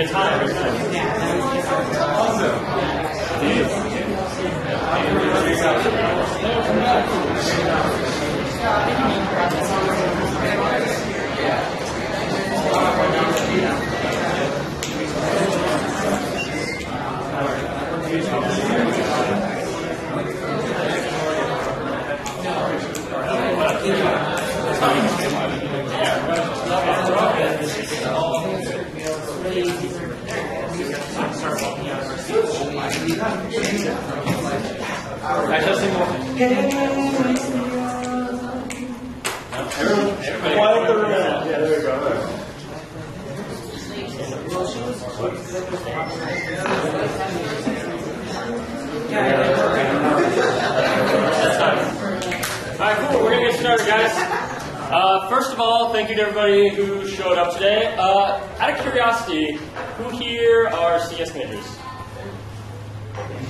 it's high every time. Quiet the room. Yeah, there we go. Alright, cool. We're going to get started, guys. First of all, thank you to everybody who showed up today. Out of curiosity, who here are CS majors?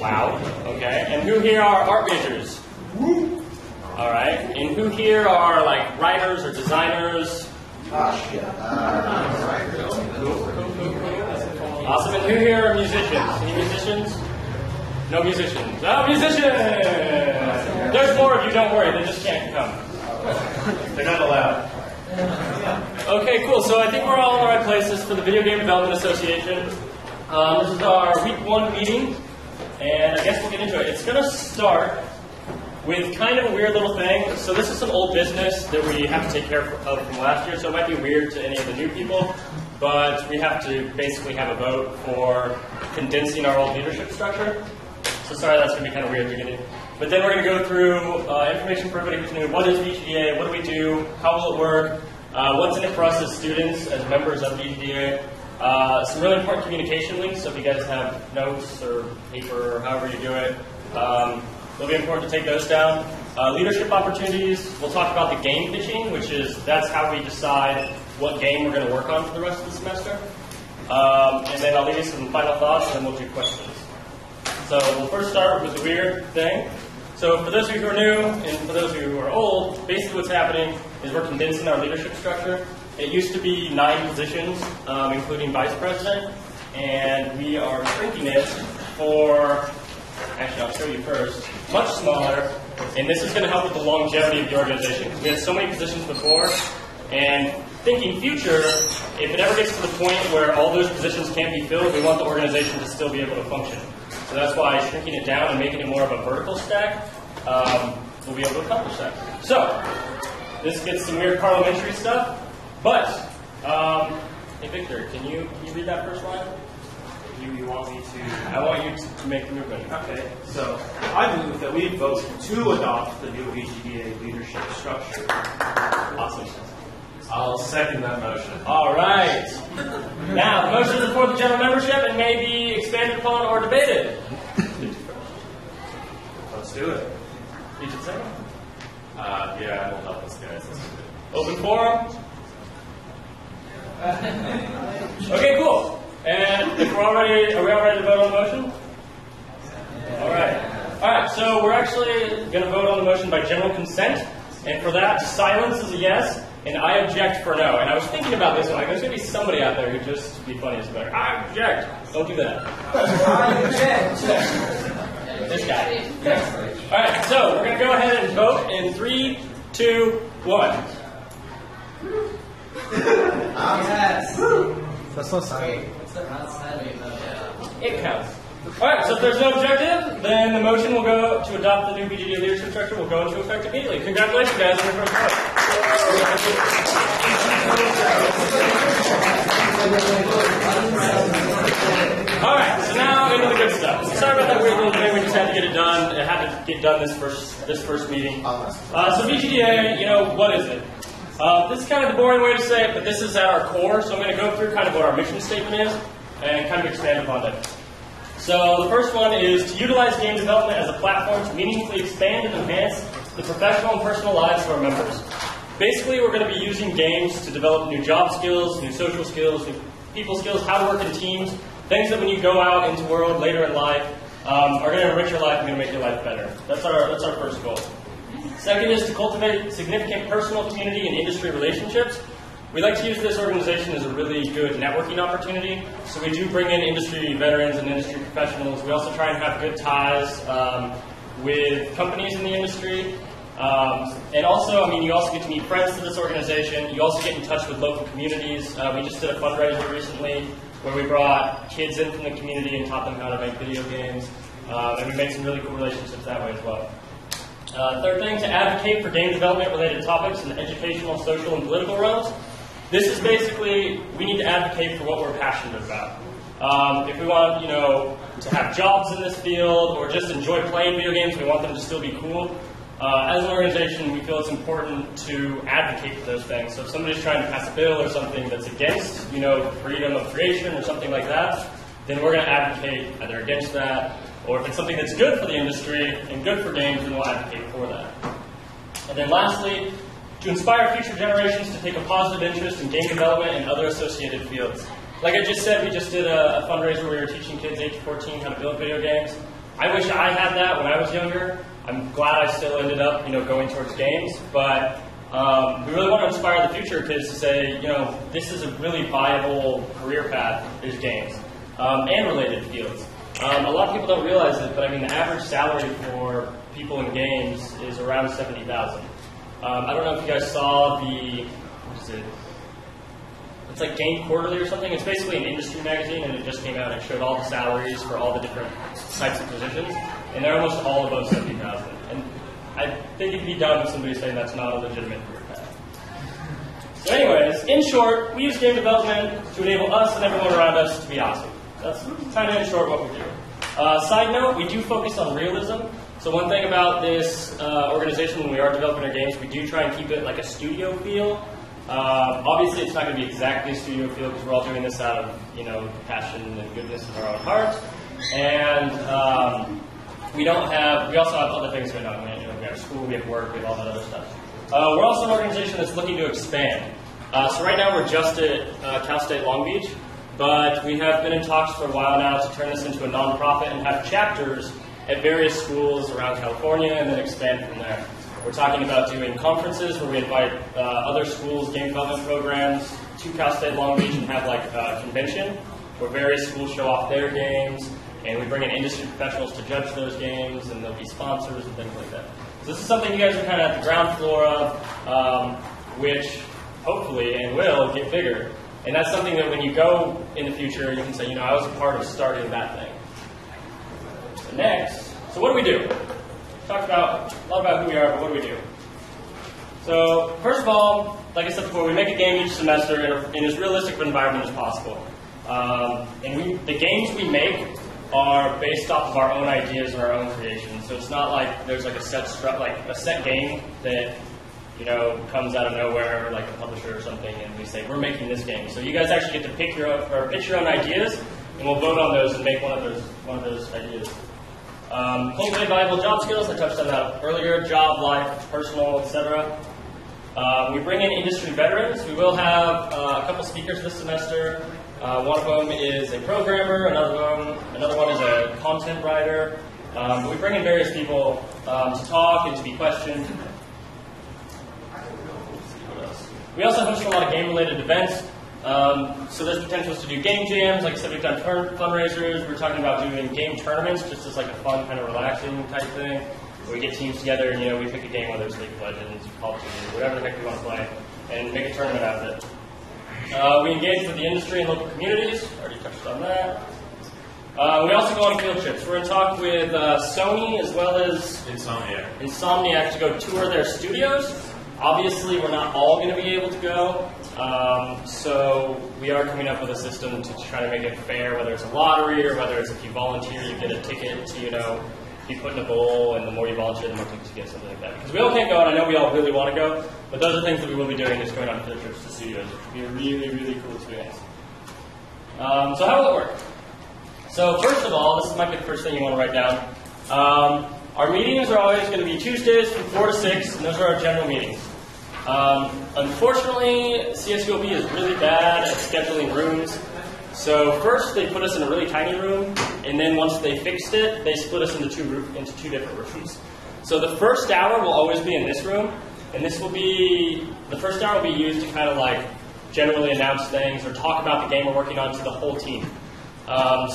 Wow. Okay. And who here are art majors? All right. And who here are like writers or designers? Awesome. And who here are musicians? Any musicians? No musicians. Oh, musicians! There's more of you, don't worry. They just can't come. They're not allowed. Okay, cool. So I think we're all in the right places for the Video Game Development Association. This is our week 1 meeting, and I guess we'll get into it. It's going to start with kind of a weird little thing. So this is some old business that we have to take care of from last year, so it might be weird to any of the new people, but we have to basically have a vote for condensing our old leadership structure. So sorry, that's going to be kind of weird at the beginning. But then we're going to go through information for everybody who's new. What is VGDA? What do we do? How will it work? What's in it for us as students, as members of VGDA? Some really important communication links, so if you guys have notes or paper or however you do it, it'll be important to take those down. Leadership opportunities, we'll talk about the game pitching, that's how we decide what game we're going to work on for the rest of the semester. And then I'll leave you some final thoughts, and then we'll do questions. So we'll first start with the weird thing. So for those of you who are new, and for those of you who are old, basically what's happening is we're condensing our leadership structure. It used to be 9 positions, including vice president, and we are shrinking it for, actually I'll show you first, much smaller, and this is going to help with the longevity of the organization. We had so many positions before, and thinking future, if it ever gets to the point where all those positions can't be filled, we want the organization to still be able to function. So that's why shrinking it down and making it more of a vertical stack, we'll be able to accomplish that. So, this gets some weird parliamentary stuff, but, hey Victor, can you read that first line? You want me to? I want you to make the movement. Okay, so I move that we vote to adopt the new VGDA leadership structure. Awesome. I'll second that motion. All right. Now, the motion is before the general membership and may be expanded upon or debated. Let's do it. You should say. Yeah, we'll help us, guys. Open forum. Okay, cool. And if are we all ready to vote on the motion? All right, so we're actually going to vote on the motion by general consent. And for that, silence is a yes, and I object for no. And I was thinking about this one. Like, there's going to be somebody out there who just to be funny is better. I object. Don't do that. I object. This guy. All right, so we're going to go ahead and vote in 3, 2, 1. Yes. That's not silent. It counts. All right, so if there's no objective, then the motion will go to adopt the new VGDA leadership structure will go into effect immediately. Congratulations, guys, on your first vote. All right, so now into the good stuff. Sorry about that weird little thing. We just had to get it done. It had to get done this first meeting. So VGDA, what is it? This is kind of the boring way to say it, but this is at our core. So I'm going to go through kind of what our mission statement is and kind of expand upon it. So the first one is to utilize game development as a platform to meaningfully expand and enhance the professional and personal lives of our members. Basically, we're going to be using games to develop new job skills, new social skills, new people skills, how to work in teams, things that when you go out into the world later in life are going to enrich your life and going to make your life better. That's our first goal. Second is to cultivate significant personal, community, and industry relationships. We like to use this organization as a really good networking opportunity. So we do bring in industry veterans and industry professionals. We also try and have good ties with companies in the industry. And also, I mean, you also get to meet friends through this organization. You also get in touch with local communities. We just did a fundraiser recently where we brought kids in from the community and taught them how to make video games. And we made some really cool relationships that way as well. Third thing, to advocate for game development related topics in the educational, social, and political realms. This is basically, we need to advocate for what we're passionate about. If we want, to have jobs in this field or just enjoy playing video games, we want them to still be cool. As an organization, we feel it's important to advocate for those things. So if somebody's trying to pass a bill or something that's against, freedom of creation or something like that, then we're going to advocate either against that, or if it's something that's good for the industry and good for games, then we'll advocate for that. And then lastly, to inspire future generations to take a positive interest in game development and other associated fields. Like I just said, we just did a fundraiser where we were teaching kids 8 to 14 how to build video games. I wish I had that when I was younger. I'm glad I still ended up, going towards games. But we really want to inspire the future kids to say, this is a really viable career path is games and related fields. A lot of people don't realize it, but I mean the average salary for people in games is around $70,000. I don't know if you guys saw what is it? It's like Game Quarterly or something. It's basically an industry magazine, and it just came out and it showed all the salaries for all the different types of positions, and they're almost all above $70,000. And I think it'd be dumb if somebody's saying that's not a legitimate career path. So anyways, in short, we use game development to enable us and everyone around us to be awesome. That's kind of in short what we do. Side note, we do focus on realism. So one thing about this organization, when we are developing our games, we do try and keep it like a studio feel. Obviously, it's not going to be exactly a studio feel because we're all doing this out of passion and goodness in our own hearts. And we also have other things going on. We have school, we have work, we have all that other stuff. We're also an organization that's looking to expand. So right now we're just at Cal State Long Beach, but we have been in talks for a while now to turn this into a nonprofit and have chapters at various schools around California and then expand from there. We're talking about doing conferences where we invite other schools' game development programs to Cal State Long Beach and have like a convention where various schools show off their games, and we bring in industry professionals to judge those games, and there'll be sponsors and things like that. So this is something you guys are kind of at the ground floor of, which hopefully and will get bigger. And that's something that when you go in the future, you can say, I was a part of starting that thing. So next, so what do we do? Talked about a lot about who we are, but what do we do? So first of all, like I said before, we make a game each semester in as realistic of an environment as possible. And the games we make are based off of our own ideas and our own creations. So it's not like there's like a set game that comes out of nowhere, like a publisher or something, and we say we're making this game. So you guys actually get to pitch your own ideas, and we'll vote on those and make one of those ideas. Cultivate valuable job skills. I touched on that earlier. Job, life, personal, etc. We bring in industry veterans. We will have a couple speakers this semester. One of them is a programmer. Another one is a content writer. We bring in various people to talk and to be questioned. We also host a lot of game-related events. So there's potentials to do game jams. Like I said, we've done fundraisers. We're talking about doing game tournaments, just as like a fun, kind of relaxing type thing. Where we get teams together and we pick a game, whether it's League of Legends, Call of Duty, whatever the heck we want to play, and make a tournament out of it. We engage with the industry and local communities. Already touched on that. We also go on field trips. We're in talk with Sony as well as Insomniac to go tour their studios. Obviously, we're not all going to be able to go, so we are coming up with a system to try to make it fair, whether it's a lottery or whether it's if you volunteer, you get a ticket to, be put in a bowl, and the more you volunteer, the more tickets you get, something like that. Because we all can't go, and I know we all really want to go, but those are things that we will be doing, just going on field trips to studios, which will be a really, really cool experience. So how will it work? So first of all, this might be the first thing you want to write down. Our meetings are always going to be Tuesdays from 4 to 6, and those are our general meetings. Unfortunately, CSULB is really bad at scheduling rooms. So first they put us in a really tiny room, and then once they fixed it, they split us into two different rooms. So the first hour will always be in this room, and the first hour will be used to kind of like generally announce things or talk about the game we're working on to the whole team.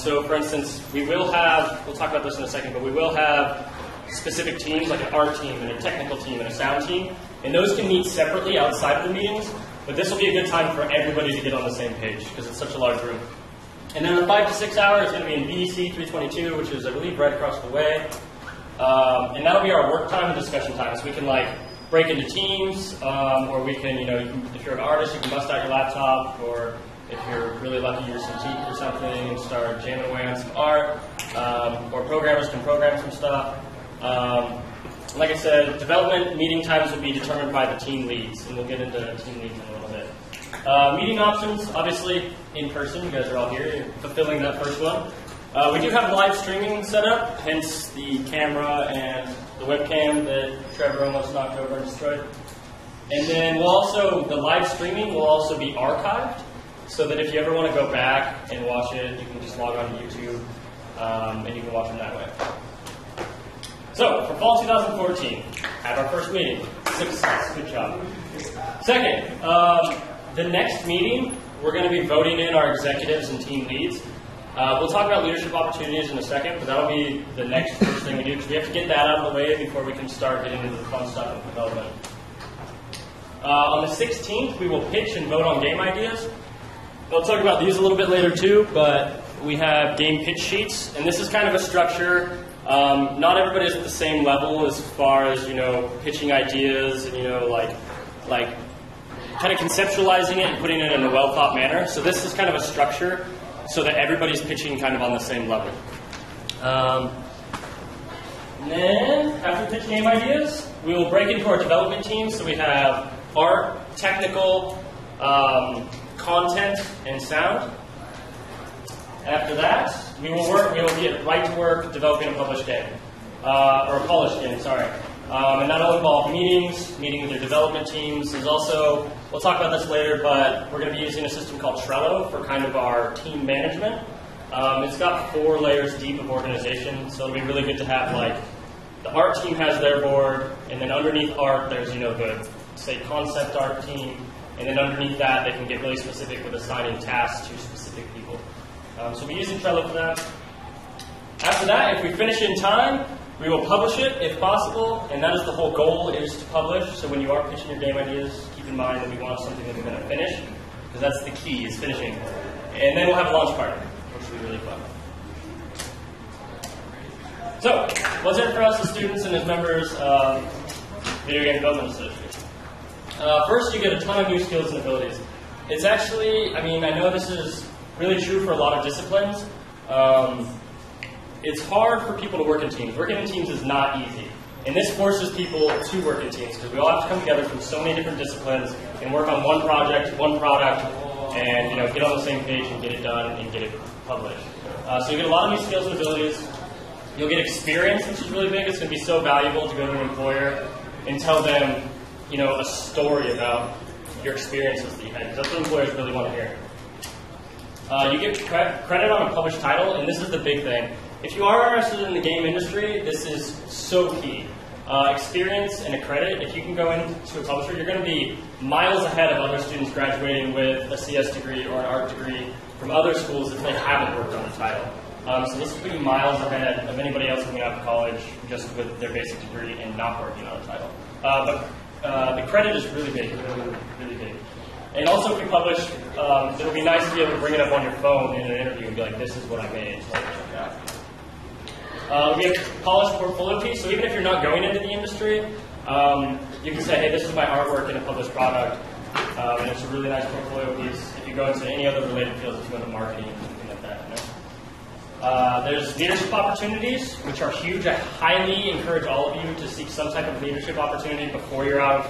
So for instance, we'll talk about this in a second, but we will have specific teams like an art team and a technical team and a sound team, and those can meet separately outside of the meetings, but this will be a good time for everybody to get on the same page because it's such a large room. And then the 5 to 6 hour is going to be in VGDA 322, which is, I believe, right across the way. And that'll be our work time and discussion time. So we can break into teams, or we can, if you're an artist, you can bust out your laptop, or if you're really lucky, you're some geek or something, and start jamming away on some art, or programmers can program some stuff. Like I said, development meeting times will be determined by the team leads, and we'll get into team leads in a little bit. Meeting options, obviously, in person. You guys are all here. You're fulfilling that first one. We do have live streaming set up, hence the camera and the webcam that Trevor almost knocked over and destroyed. And then the live streaming will also be archived, so that if you ever want to go back and watch it, you can just log on to YouTube, and you can watch them that way. So, for fall 2014, have our first meeting. Success. Good job. Second, the next meeting, we're going to be voting in our executives and team leads. We'll talk about leadership opportunities in a second, but that'll be the next first thing we do, because we have to get that out of the way before we can start getting into the fun stuff of development. On the 16th, we will pitch and vote on game ideas. I'll talk about these a little bit later too, but we have game pitch sheets, and this is kind of a structure. Not everybody is at the same level as far as, pitching ideas and, kind of conceptualizing it and putting it in a well-thought manner. So this is kind of a structure so that everybody's pitching kind of on the same level. And then, after we pitch game ideas, we will break into our development teams. So we have art, technical, content, and sound. After that, we will get right to work developing a published game. Or a polished game, sorry. And that'll involve meeting with your development teams. There's also, we'll talk about this later, but we're going to be using a system called Trello for kind of our team management. It's got 4 layers deep of organization, so it'll be really good to have, the art team has their board, and then underneath art, there's, the, say, concept art team, and then underneath that, they can get really specific with assigning tasks to specific people. So we'll be using Trello for that. After that, if we finish in time, we will publish it if possible, and that is the whole goal, is to publish. So when you are pitching your game ideas, keep in mind that we want something that we're going to finish, because that's the key, is finishing. And then we'll have a launch party, which will be really fun. So, what's in it for us as students and as members of Video Game Development Association? First, you get a ton of new skills and abilities. It's actually, I know this is really true for a lot of disciplines. It's hard for people to work in teams. Working in teams is not easy. And this forces people to work in teams, because we all have to come together from so many different disciplines and work on one project, one product, and get on the same page and get it done and get it published. So you get a lot of new skills and abilities. You'll get experience, which is really big. It's going to be so valuable to go to an employer and tell them, a story about your experiences that you had, because that's what employers really want to hear. You get credit on a published title, and this is the big thing. If you are interested in the game industry, this is so key. Experience and a credit, if you can go into a publisher, you're going to be miles ahead of other students graduating with a CS degree or an art degree from other schools if they haven't worked on the title. So this will put you miles ahead of anybody else coming out of college just with their basic degree and not working on a title. But the credit is really big, really big. And also if you publish, it'll be nice to be able to bring it up on your phone in an interview and be like, this is what I made. We have polished portfolio piece, so even if you're not going into the industry, you can say, hey, this is my artwork in a published product, and it's a really nice portfolio piece. If you go into any other related fields, if you go into marketing, something like that. There's leadership opportunities, which are huge. I highly encourage all of you to seek some type of leadership opportunity before you're out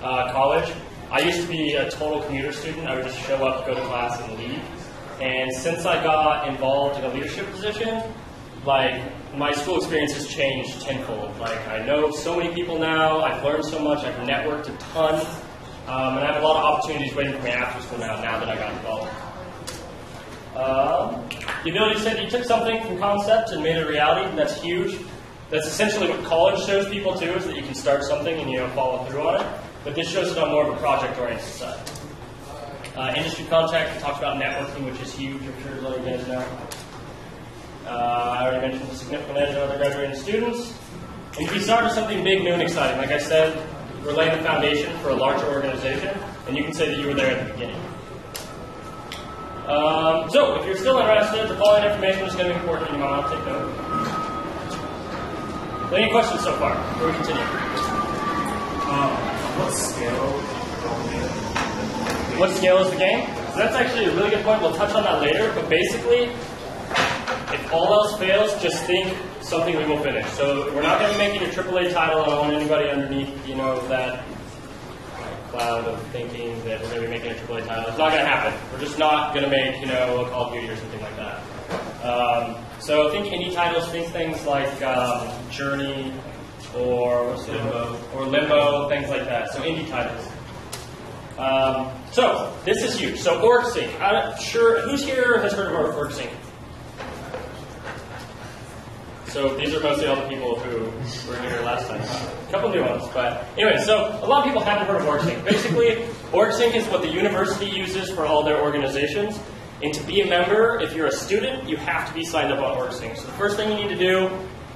of college. I used to be a total commuter student. I would just show up, go to class, and leave. And since I got involved in a leadership position, my school experience has changed tenfold. I know so many people now. I've learned so much. I've networked a ton. And I have a lot of opportunities waiting for me after school now that I got involved. The ability to say that you took something from concept and made it a reality, that's huge. That's essentially what college shows people too, is that you can start something and follow through on it. But this shows it on more of a project-oriented side. Industry contact, we talked about networking, which is huge, I'm sure a lot of you guys know. I already mentioned the significant edge of other graduating students. And if you start with something big, new, and exciting, like I said, we're laying the foundation for a larger organization, and you can say that you were there at the beginning. So, if you're still interested, the following information is going to be important, and you might want to take note. Any questions so far before we continue? What scale? What scale is the game? So that's actually a really good point. We'll touch on that later. But basically, if all else fails, just think something we will finish. So we're not going to be making a AAA title. I don't want anybody underneath, that cloud of thinking that we're going to be making a AAA title. It's not going to happen. We're just not going to make, a Call of Duty or something like that. So think indie titles. Think things like Journey or Limbo, things like that. So indie titles. So this is huge. So OrgSync. I'm not sure who's here has heard of OrgSync. So these are mostly all the people who were here last time. A couple new ones, but anyway. So a lot of people haven't heard of OrgSync. Basically, OrgSync is what the university uses for all their organizations. And to be a member, if you're a student, you have to be signed up on OrgSync. So the first thing you need to do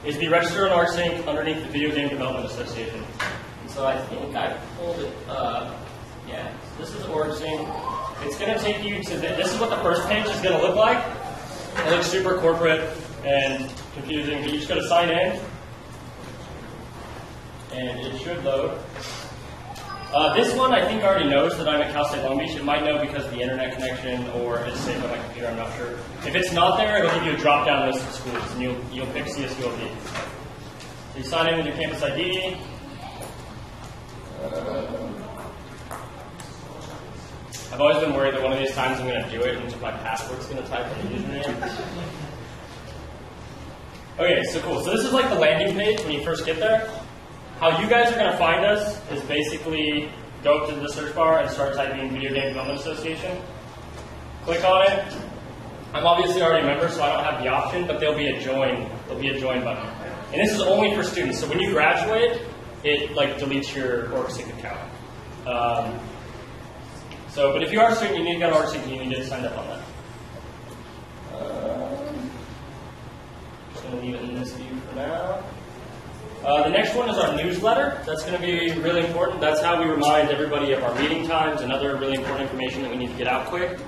is be registered on OrgSync underneath the Video Game Development Association. So I think I pulled it up. Yeah, this is OrgSync. It's going to take you to this is what the first page is going to look like. It looks super corporate and confusing, but you just got to sign in, and it should load. This one I think already knows that I'm at Cal State Long Beach. It might know because of the internet connection, or it's saved on my computer. I'm not sure. If it's not there, it'll give you a drop-down list of schools, and you'll pick CSULB. So you sign in with your campus ID. I've always been worried that one of these times I'm going to do it and my password's going to type in the username. Okay, so cool. So this is like the landing page when you first get there. How you guys are going to find us is basically go up to the search bar and start typing Video Game Development Association. Click on it. I'm obviously already a member, so I don't have the option, but there'll be a join button. And this is only for students. So when you graduate, it deletes your OrgSync account. But if you are a student, you need to go to OrgSync and you need to sign up on that. Just going to leave it in this view for now. The next one is our newsletter. That's going to be really important. That's how we remind everybody of our meeting times and other really important information that we need to get out quick.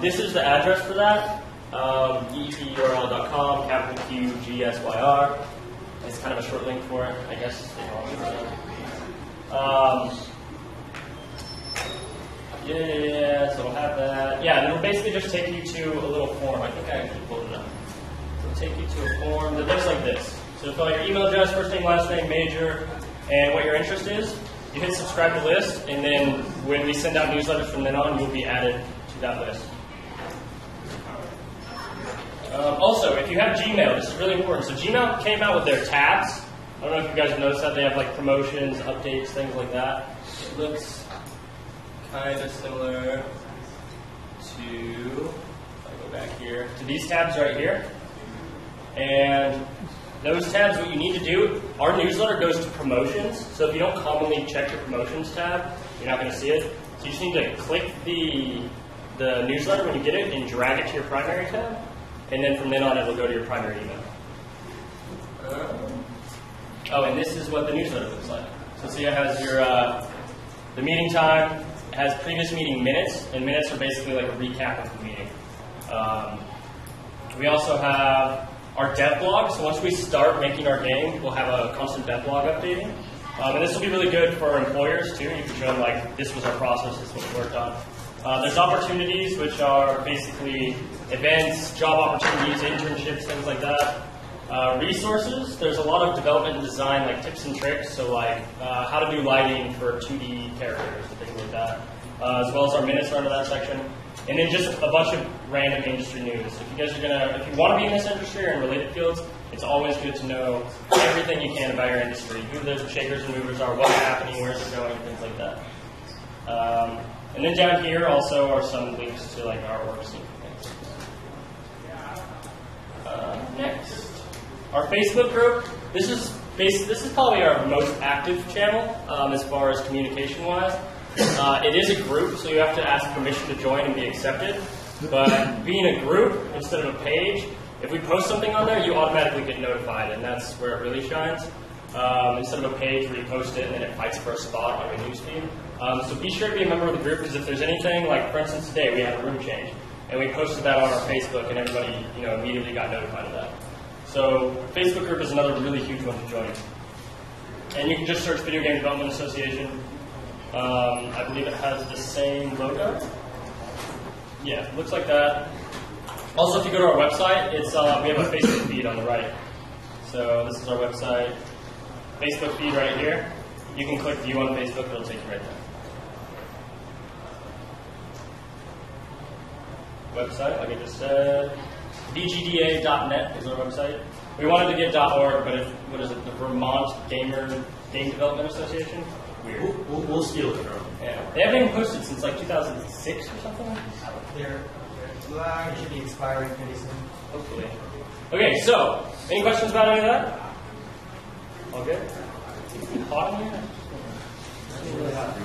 This is the address for that. EEPURL.com, capital Q, GSYR. It's kind of a short link for it, I guess. Yeah, so we'll have that. Yeah, and it'll basically just take you to a little form. I think I actually pulled it up. It'll take you to a form that looks like this. So fill out your email address, first name, last name, major, and what your interest is. You hit subscribe to list, and then when we send out newsletters from then on, you'll be added to that list. Also, if you have Gmail, this is really important. So Gmail came out with their tabs. I don't know if you guys have noticed that. They have promotions, updates, things like that. It looks kind of similar to, if I go back here, to these tabs right here. And those tabs, what you need to do, our newsletter goes to promotions. So if you don't commonly check your promotions tab, you're not going to see it. So you just need to click the newsletter when you get it and drag it to your primary tab. And then from then on, it will go to your primary email. And this is what the newsletter looks like. So see, it has your the meeting time. It has previous meeting minutes, and minutes are basically like a recap of the meeting. We also have our dev blog. So once we start making our game, we'll have a constant dev blog updating. And this will be really good for our employers too. You can show them this was our process, this is what we worked on. There's opportunities, which are basically events, job opportunities, internships, things like that. Resources, there's a lot of development and design, tips and tricks, so how to do lighting for 2D characters and things like that, as well as our minutes are under that section. And then just a bunch of random industry news. If you guys are if you want to be in this industry or in related fields, it's always good to know everything you can about your industry, who the shakers and movers are, what's happening, where's it going, things like that. And then down here also are some links to our OrgSync things. Next, our Facebook group. This is probably our most active channel as far as communication-wise. It is a group, so you have to ask permission to join and be accepted. But being a group instead of a page, if we post something on there, you automatically get notified, and that's where it really shines. Instead of a page where you post it and then it fights for a spot on your newsfeed. So be sure to be a member of the group, because if there's anything, like for instance today we had a room change, and we posted that on our Facebook, and everybody immediately got notified of that. So Facebook group is another really huge one to join. And you can just search Video Game Development Association. I believe it has the same logo. Yeah, looks like that. Also, if you go to our website, it's we have a Facebook feed on the right. So this is our website. Facebook feed right here. You can click view on Facebook, it'll take you right there. Website, like I just said. VGDA.net is our website. We wanted to get .org, but what is it? The Vermont Game Development Association? Weird. We'll steal it from them. Yeah. They haven't even posted since like 2006 or something. They're should be expiring pretty soon. Hopefully. Okay, so any questions about any of that? All good? Hot in here?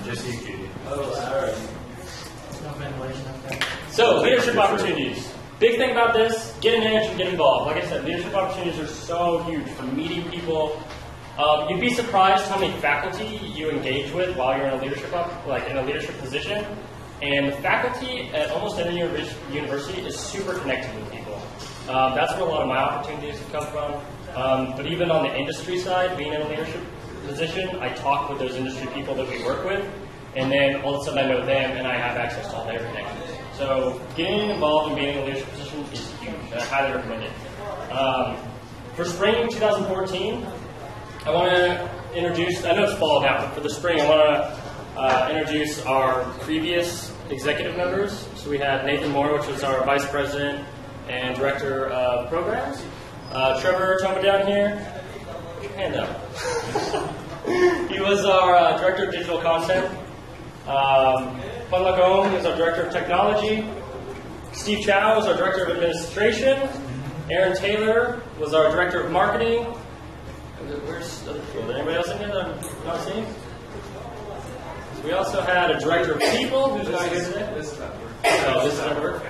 Just you, Judy. Oh, all right. There's no ventilation up there. So, leadership opportunities. Big thing about this, get in edge and get involved. Like I said, leadership opportunities are so huge for meeting people. You'd be surprised how many faculty you engage with while you're in a leadership in a leadership position. And the faculty at almost any university is super connected with people. That's where a lot of my opportunities have come from. But even on the industry side, being in a leadership position, I talk with those industry people that we work with, and then all of a sudden I know them and I have access to all their connections. So getting involved and being in a leadership position is huge, and I highly recommend it. For spring 2014, I want to introduce, I know it's fall now, but for the spring I want to introduce our previous executive members. So we had Nathan Moore, which was our Vice President and Director of Programs. Trevor Toma down here. Put your hand up. He was our Director of Digital Content. Pun Lacombe is our Director of Technology. Steve Chow was our Director of Administration. Aaron Taylor was our Director of Marketing. Where's the other people? Anybody else in here that I'm not seeing? We also had a Director of People, who's not here today. This is at work.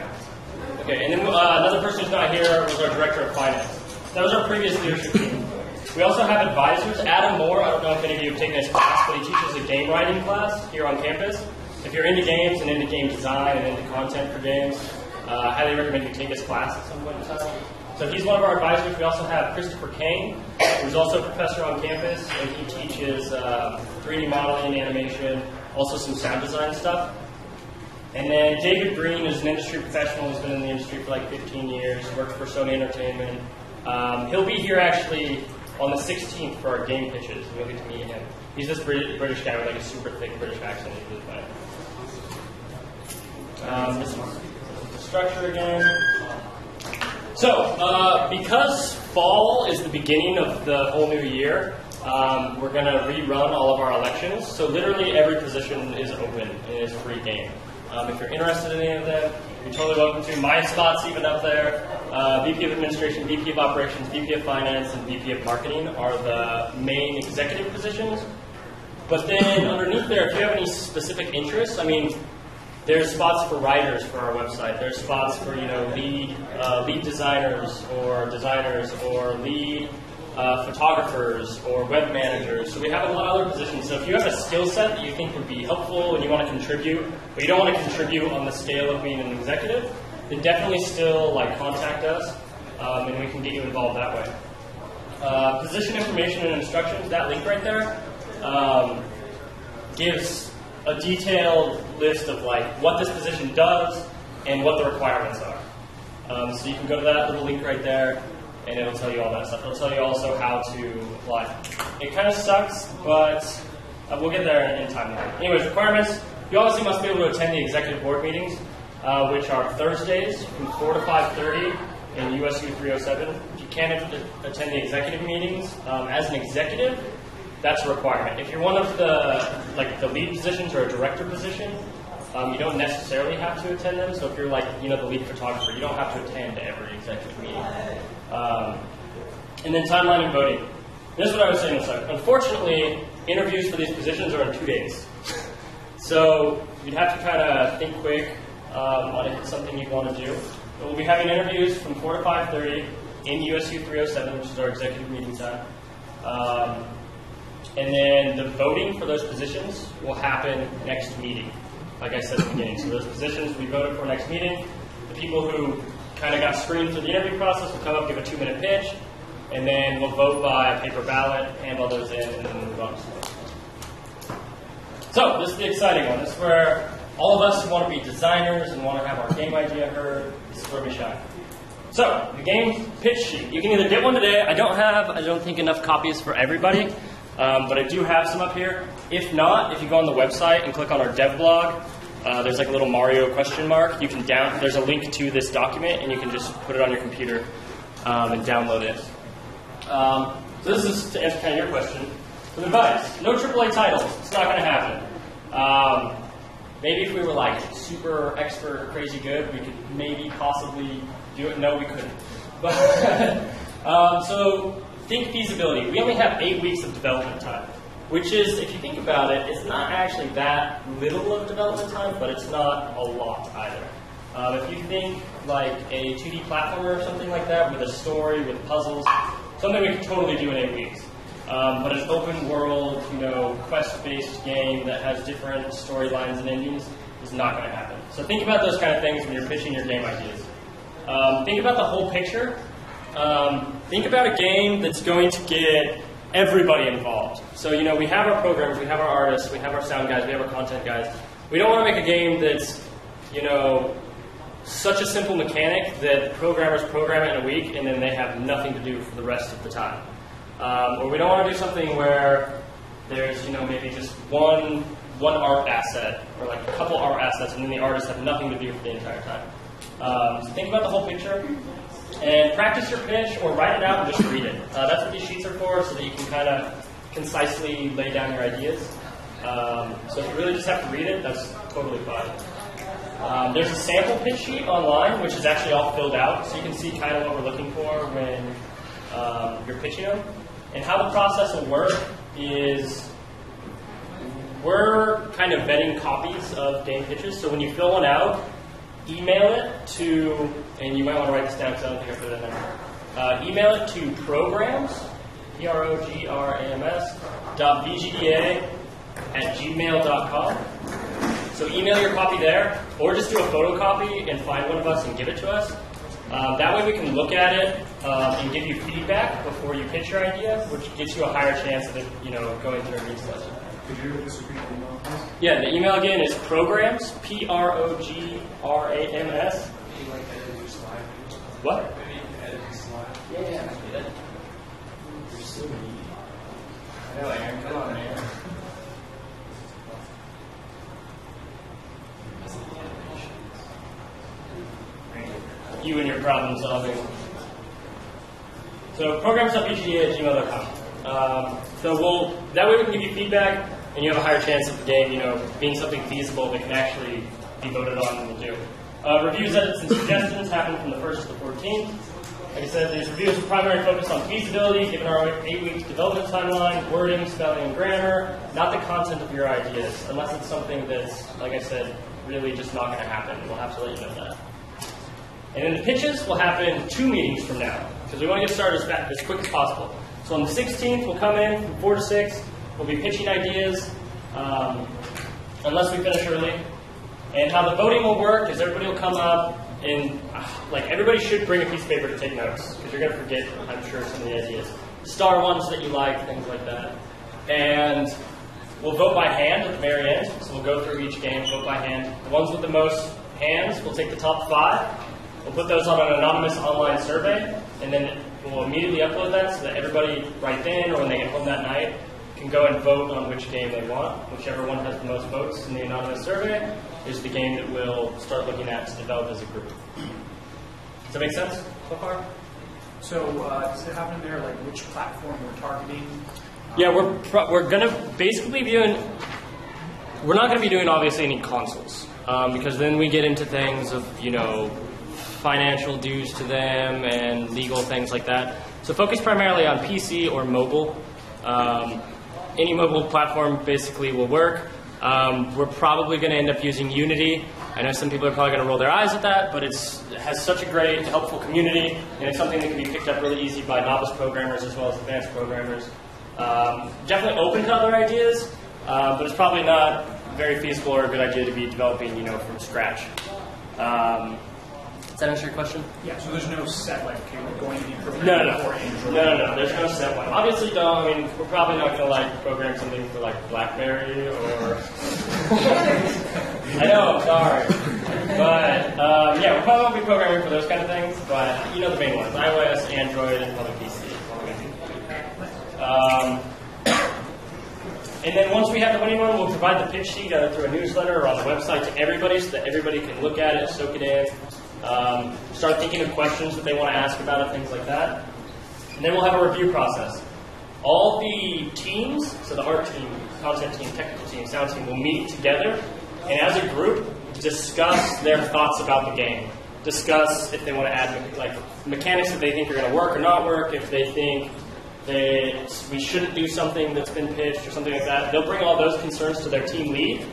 Okay, and then another person who's not here was our Director of Finance. That was our previous leadership team. We also have advisors. Adam Moore, I don't know if any of you have taken his class, but he teaches a game writing class here on campus. If you're into games and into game design and into content for games, I highly recommend you take his class at some point in time. So he's one of our advisors. We also have Christopher Kane, who's also a professor on campus, and he teaches 3D modeling, animation, also some sound design stuff. And then David Green is an industry professional. He's been in the industry for like 15 years, worked for Sony Entertainment. He'll be here actually on the 16th for our game pitches. You'll get to meet him. He's this British guy with like a super thick British accent. He's really funny. This is the structure again. So, because fall is the beginning of the whole new year, we're going to rerun all of our elections. So literally every position is open and is free game. If you're interested in any of them, you're totally welcome to. My spot's even up there. VP of Administration, VP of Operations, VP of Finance, and VP of Marketing are the main executive positions. But then underneath there, if you have any specific interests, I mean, there's spots for writers for our website. There's spots for lead designers or lead photographers or web managers. So we have a lot of other positions. So if you have a skill set that you think would be helpful and you want to contribute, but you don't want to contribute on the scale of being an executive, then definitely still contact us, and we can get you involved that way. Position information and instructions, that link right there, gives a detailed list of what this position does and what the requirements are. So you can go to that little link right there, and it'll tell you all that stuff. It'll tell you also how to apply. It kind of sucks, but we'll get there in time. Anyways, requirements. You obviously must be able to attend the executive board meetings, which are Thursdays from 4 to 5:30 in USU 307. If you can't attend the executive meetings, as an executive, that's a requirement. If you're one of the lead positions or a director position, you don't necessarily have to attend them. So if you're the lead photographer, you don't have to attend every executive meeting. And then timeline and voting. This is what I was saying a second. Unfortunately, interviews for these positions are in 2 days. So you'd have to kind of think quick on if it's something you want to do. But we'll be having interviews from 4 to 5:30 in USU 307, which is our executive meeting time. And then the voting for those positions will happen next meeting, like I said at the beginning. So those positions we voted for next meeting. The people who kind of got screened through the interview process will come up, give a 2-minute pitch, and then we'll vote by paper ballot, hand all those in, and then move on. So this is the exciting one. This is where all of us who want to be designers and want to have our game idea heard, this is where we shine. So, the game pitch sheet. You can either get one today. I don't think, enough copies for everybody, but I do have some up here. If not, if you go on the website and click on our dev blog, there's like a little Mario question mark. You can there's a link to this document, and you can just put it on your computer and download it. So this is to answer kind of your question. Some advice. No AAA titles. It's not going to happen. Maybe if we were like super expert, crazy good, we could maybe possibly do it. No, we couldn't. But so think feasibility. We only have 8 weeks of development time, which is, if you think about it, it's not actually that little of development time, but it's not a lot either. If you think like a 2D platformer or something like that, with a story, with puzzles, something we could totally do in 8 weeks. But an open world, quest-based game that has different storylines and endings is not going to happen. So think about those kind of things when you're pitching your game ideas. Think about the whole picture. Think about a game that's going to get everybody involved. So, we have our programmers, we have our artists, we have our sound guys, we have our content guys. We don't want to make a game that's, such a simple mechanic that programmers program it in a week and then they have nothing to do for the rest of the time. Or we don't want to do something where there's, maybe just one art asset or like a couple art assets and then the artists have nothing to do for the entire time. So think about the whole picture and practice your pitch or write it out and just read it. That's what these sheets are for, so that you can kind of concisely lay down your ideas. So if you really just have to read it, that's totally fine. There's a sample pitch sheet online, which is actually all filled out, so you can see kind of what we're looking for when you're pitching them. And how the process will work is we're kind of vetting copies of game pitches. So when you fill one out, email it to, and you might want to write this down because I don't think I put it in there. Email it to programs, programs, .vgda@gmail.com. So email your copy there, or just do a photocopy and find one of us and give it to us. That way we can look at it and give you feedback before you pitch your idea, which gives you a higher chance of it, going through a release session. Could you just repeat the email, please? Yeah, the email again is programs, programs. Maybe you like edit your slide. What? Maybe you can edit the slide. Yeah, I can do that. You're so needy. I know, Aaron. Come on, man. You and your problem solving. So programs.vgda@gmail.com. So that way we can give you feedback, and you have a higher chance of the game, being something feasible that can actually be voted on and we'll do. Reviews, edits, and suggestions happen from the 1st to the 14th. Like I said, these reviews are primarily focused on feasibility, given our 8-week development timeline, wording, spelling, and grammar, not the content of your ideas, unless it's something that's, like I said, really just not going to happen. We'll have to let you know that. And then the pitches will happen 2 meetings from now, because we want to get started as quick as possible. So on the 16th, we'll come in from 4 to 6. We'll be pitching ideas, unless we finish early. And how the voting will work is everybody will come up, and everybody should bring a piece of paper to take notes, because you're going to forget, I'm sure, some of the ideas. Star ones that you like, things like that. And we'll vote by hand at the very end, so we'll go through each game, vote by hand. The ones with the most hands will take the top 5. We'll put those on an anonymous online survey, and then we'll immediately upload that so that everybody right then or when they get home that night can go and vote on which game they want. Whichever one has the most votes in the anonymous survey is the game that we'll start looking at to develop as a group. Does that make sense so far? So does it have in there which platform we're targeting? Yeah, we're going to basically be doing. We're not going to be doing obviously any consoles because then we get into things of financial dues to them and legal things like that. So focus primarily on PC or mobile. Any mobile platform basically will work. We're probably going to end up using Unity. I know some people are probably going to roll their eyes at that, but it has such a great, helpful community, and it's something that can be picked up really easy by novice programmers as well as advanced programmers. Definitely open to other ideas, but it's probably not very feasible or a good idea to be developing, from scratch. Does that answer your question? Yeah, so there's no set, like, okay, we're going to be programming No. for Android. No. There's no set one. Obviously, we're probably not going to, program something for, BlackBerry or... I know, I'm sorry. But, we probably won't be programming for those kind of things, but you know the main ones. iOS, Android, and public PC. And then once we have the winning one, we'll provide the pitch sheet either through a newsletter or on the website to everybody so that everybody can look at it, soak it in, start thinking of questions that they want to ask about it, things like that. And then we'll have a review process. All the teams, so the art team, content team, technical team, sound team, will meet together and as a group discuss their thoughts about the game. Discuss if they want to add mechanics that they think are going to work or not work, if they think we shouldn't do something that's been pitched or something like that. They'll bring all those concerns to their team lead,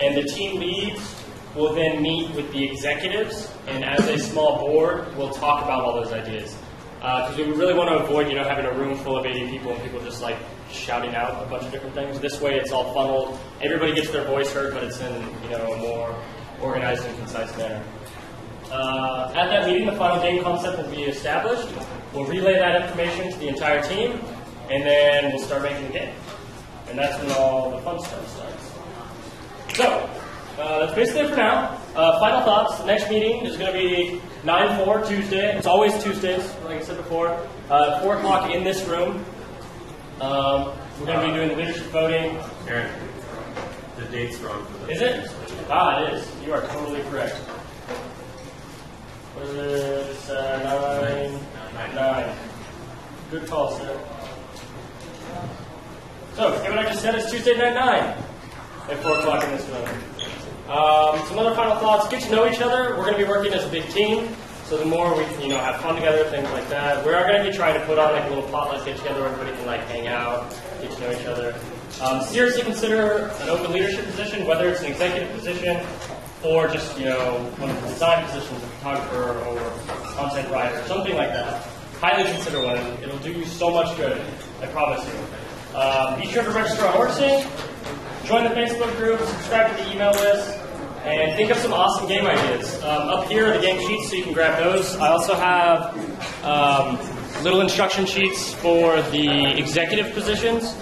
and the team leads will then meet with the executives, and as a small board, we'll talk about all those ideas. Because we really want to avoid, having a room full of 80 people and people just shouting out a bunch of different things. This way, it's all funneled. Everybody gets their voice heard, but it's in a more organized and concise manner. At that meeting, the final game concept will be established. We'll relay that information to the entire team, and then we'll start making the game. And that's when all the fun stuff starts. So, that's basically it for now. Final thoughts. The next meeting is going to be 9/4, Tuesday. It's always Tuesdays, like I said before. 4 o'clock in this room. We're going to be doing the leadership voting. Aaron, the date's wrong for this. Is it? It is. You are totally correct. What is it? It's 9. Good call, sir. So, what I just said is Tuesday night 9 at 4 o'clock in this room. Some other final thoughts. Get to know each other. We're going to be working as a big team, so the more we can, have fun together, things like that. We are going to be trying to put on a little potluck get together where everybody can hang out, get to know each other. Seriously consider an open leadership position, whether it's an executive position or just one of the design positions, a photographer or content writer, something like that. Highly consider one. It'll do you so much good. I promise you. Be sure to register on OrgSync. Join the Facebook group, subscribe to the email list, and think of some awesome game ideas. Up here are the game sheets, so you can grab those. I also have little instruction sheets for the executive positions,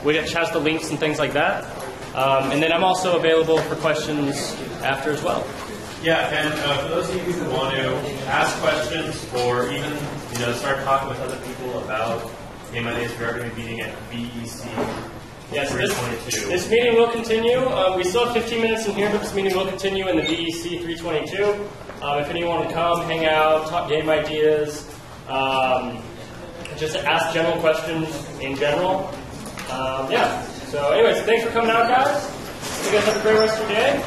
which has the links and things like that. And then I'm also available for questions after as well. Yeah, and for those of you who want to ask questions or even start talking with other people about game ideas, we are going to be meeting at VEC. Yes, 322. This meeting will continue. We still have 15 minutes in here, but this meeting will continue in the VEC 322. If anyone want to come, hang out, talk game ideas, just ask general questions in general. So anyways, thanks for coming out, guys. You guys have a great rest of your day.